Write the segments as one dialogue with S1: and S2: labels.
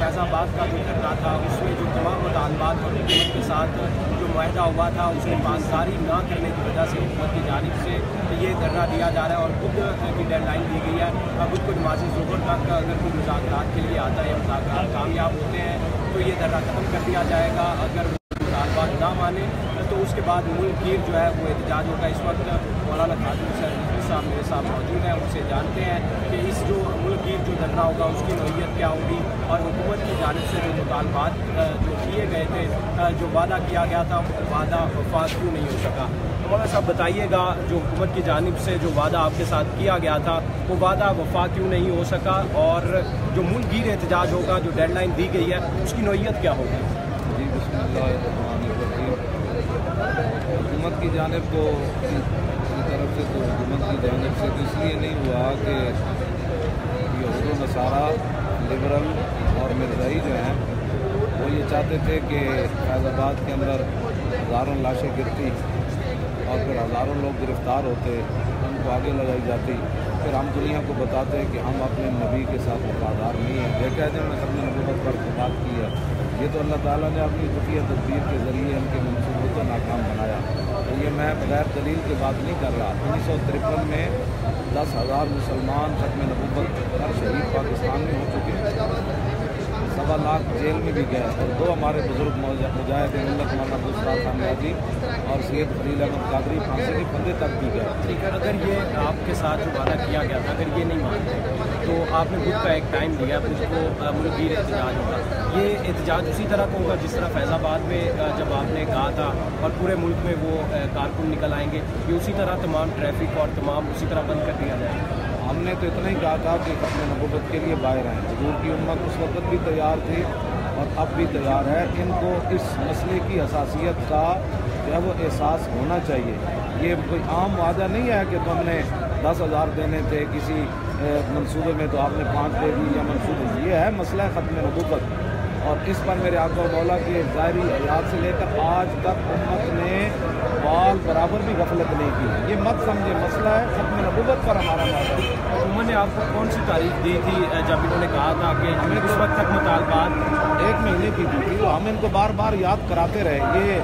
S1: फैज़ाबाद का जो धरना था उसमें जो तमाम मुतालबात और हुकूमत के साथ जो मुआहदा हुआ था उसकी पासदारी ना करने की वजह से हुकूमत की जानिब से ये धरना दिया जा रहा है और खुद की डेडलाइन दी गई है। अब कुछ नमाज़ ज़ुहर तक अगर कोई मुज़ाकरात के लिए आता है, मुज़ाकरात कामयाब होते हैं तो ये धरना ख़त्म कर दिया जाएगा। अगर मुतालबात ना माने तो उसके बाद मुल्क गिर जो है वो एहतजाज होगा। इस वक्त मौलाना खादिम साहब मेरे साथ मौजूद हैं, उनसे जानते हैं कि इस जो मुल्क गिर जो धरना होगा उसकी नौइयत क्या होगी और हुकूमत की जानिब से जो मुतालबात जो किए गए थे, जो वादा किया गया था वो वादा वफा क्यों नहीं हो सका। तो मौलाना साहब बताइएगा, जो हुकूमत की जानिब से जो वादा आपके साथ किया गया था वो वादा वफा क्यों नहीं हो सका और जो मुल्क गिर एहतजाज होगा, जो डेडलाइन दी गई है, उसकी नौइयत क्या होगी।
S2: जी हुकूमत की जानिब तो तरफ से तो हुकूमत की जानिब से तो इसलिए नहीं हुआ कि यहूद व नसारा लिबरल और मिर्ज़ाई जो हैं वो ये चाहते थे कि फैज़ाबाद के अंदर हज़ारों लाशें गिरती और फिर हज़ारों लोग गिरफ़्तार होते, उनको आगे लगाई जाती, फिर हम दुनिया को बताते कि हम अपने नबी के साथ वफादार नहीं हैं। देखा है मैंने अपने नबूवत पर बात की है, ये तो अल्लाह ताला ने अपनी खुफिया तदबीर के ज़रिए उनके मंसूबों को नाकाम बनाया। तो ये मैं बगैर दलील की बात नहीं कर रहा। 1953 में 10,000 मुसलमान ख़त्म नबूवत पर शहीद पाकिस्तान में हो चुके हैं, 1.25 लाख जेल में भी गए और 2 हमारे बुजुर्ग मुजाहिद मौलाना बुशरा खान गाजी और सैयद खलील अहमद कादरी फांसी के फंदे तक भी गए।
S1: ठीक है, अगर ये आपके साथ जो वादा किया गया था अगर ये नहीं मानते तो आपने खुद का एक टाइम दिया, उसको मुल्क गिर एहतजाज होगा, ये एहतजाज उसी तरह का होगा जिस तरह फैज़ाबाद में जब आपने कहा था और पूरे मुल्क में वो कारकुन निकल आएंगे, ये उसी तरह तमाम ट्रैफिक और तमाम उसी तरह बंद कर दिया जाएगा।
S2: हमने तो इतना ही कहा था कि अपने नबूवत के लिए बाहर आएँ। हुजूर की उम्मत उस वक्त भी तैयार थी और अब भी तैयार है। इनको इस मसले की हसासियत का जो है वो एहसास होना चाहिए। ये कोई आम वादा नहीं है कि तुमने 10,000 देने थे किसी मंसूबे में तो आपने 5 दे दी या मंसूबे। ये है मसला ख़त्म नबूवत और इस पर मेरे आका मौला की ज़ाहिरी हयात से लेकर आज तक उम्मत ने बाल बराबर भी गफलत नहीं की। ये मत समझे, मसला है ख़त्म नबूवत पर हमारा मामला।
S1: उन्होंने आपको कौन सी तारीख दी थी जब इन्होंने कहा था कि हमें उस वक्त तक मुतालबात
S2: 1 महीने की दी थी। हम इनको बार बार याद कराते रहे। ये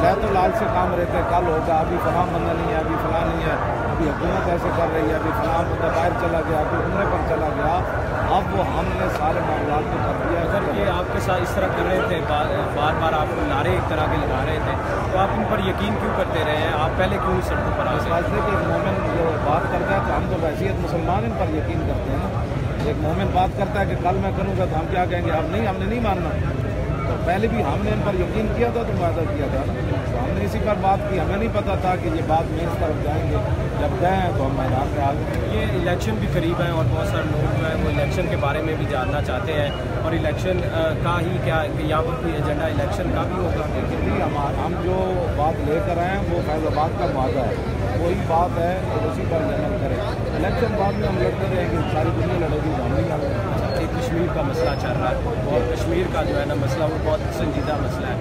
S2: ज़ैतुल-लाल से काम रहते हैं, कल होगा, अभी फलां बंदा नहीं है, अभी फलां नहीं है, अभी हुकूमत ऐसे कर रही है, अभी फलां बंदा बाहर चला गया, अभी उम्रे पर चला गया। अब वो हमने सारे मामला को कर दिया।
S1: अगर ये आपके साथ इस तरह कर रहे थे, बार बार आपको नारे एक तरह के लगा रहे थे, तो आप इन पर यकीन क्यों करते रहे हैं? आप पहले क्यों सड़कों पर
S2: इस वास्ते कि एक मोमिन जो बात करता है तो हम तो वैसियत मुसलमान इन पर यकीन करते हैं ना। एक मोमिन बात करता है कि कल मैं करूँगा तो हम क्या कहेंगे, अब नहीं, हमने नहीं मानना। तो पहले भी हमने इन पर यकीन किया था तो वादा किया था, तो हमने इसी पर बात की। हमें नहीं पता था कि ये बात में इस तरफ जाएंगे। जब गए हैं तो हम मैदान में आ गए।
S1: ये इलेक्शन भी करीब है और बहुत सारे लोग जो है वो इलेक्शन के बारे में भी जानना चाहते हैं और इलेक्शन का ही क्या यहाँ पर कोई एजेंडा इलेक्शन का भी होगा?
S2: लेकिन हम जो बात लेकर आए हैं वो फैज़ाबाद का वादा है, वही बात है और उसी पर अमल करें। इलेक्शन बाद में हम लड़ते रहेंगे, सारी दुनिया लड़ेगी, हम नहीं लड़ेंगे।
S1: कश्मीर का मसला चल रहा है और कश्मीर का जो है ना मसला वो बहुत संजीदा मसला है,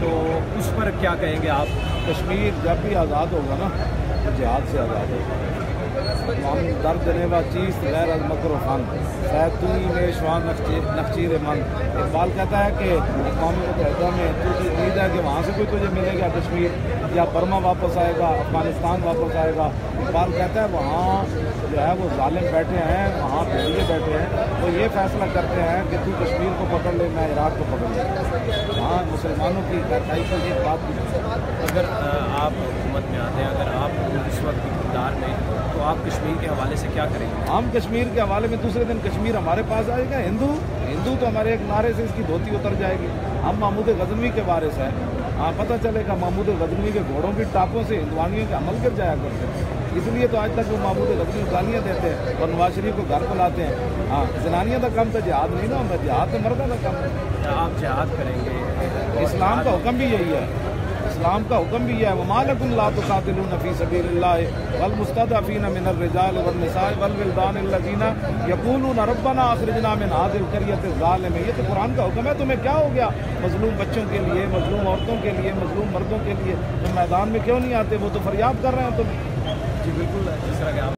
S1: तो उस पर क्या कहेंगे आप?
S2: कश्मीर जब भी आज़ाद होगा ना तो जिहाद से आज़ाद होगा। हम दर्द देने वा चीज़ गैर मकर फन सैतुई में शवान नक्चीर मन। इकबाल कहता है कि अक़वाम मुत्तहिदा में तुझे उम्मीद है कि वहाँ से भी तुझे मिलेगा कश्मीर या बर्मा वापस आएगा, अफ़गानिस्तान वापस आएगा। इकबाल कहता है वहाँ जो है वो जालिम बैठे हैं, वहाँ भेड़िए बैठे हैं, वो ये फैसला करते हैं कि तू कश्मीर को पकड़ ले, मैं इराक़ को पकड़ ले। वहाँ मुसलमानों की इकट्ठाई की एक बात भी।
S1: अगर आप हुकूमत में आते हैं, अगर आप इस वक्त इक़्तिदार में, तो आप कश्मीर के हवाले से क्या करेंगे?
S2: हम कश्मीर के हवाले में दूसरे दिन कश्मीर हमारे पास आएगा। हिंदू तो हमारे एक नारे से इसकी धोती उतर जाएगी। हम महमूद गज़नवी के वारिस हैं। हाँ, पता चलेगा महमूद गज़नवी के घोड़ों की टापों से हिंदुआनियों के अमल गिर जाया करते हैं। इसलिए तो आज तक वो महमूद गज़नवी गालियाँ देते हैं और नवाज शरीफ को घर बुलाते हैं। हाँ, जनानियों का काम तो जिहाद नहीं ना होता, जिहाद तो मर्दा का काम है।
S1: आप जिहाद करेंगे?
S2: इस्लाम का हुक्म भी यही है। इस्लाम का हुक्म भी है, वमा लकुम ला तुक़ातिलूना फ़ी सबीलिल्लाह वल मुस्तदअफ़ीना मिनर रिजाल वन निसाइ वल विल्दान अल्लज़ीना यक़ूलूना रब्बना अख़रिजना मिन हाज़िल क़रियति ज़ालिम। ये तो कुरान का हुक्म है। तुम्हें क्या हो गया? मज़लूम बच्चों के लिए, मज़लूम औरतों के लिए, मज़लूम मर्दों के लिए तुम मैदान में क्यों नहीं आते? वो तो फरियाद कर रहे हैं तुम।
S1: जी बिल्कुल, जिस तरह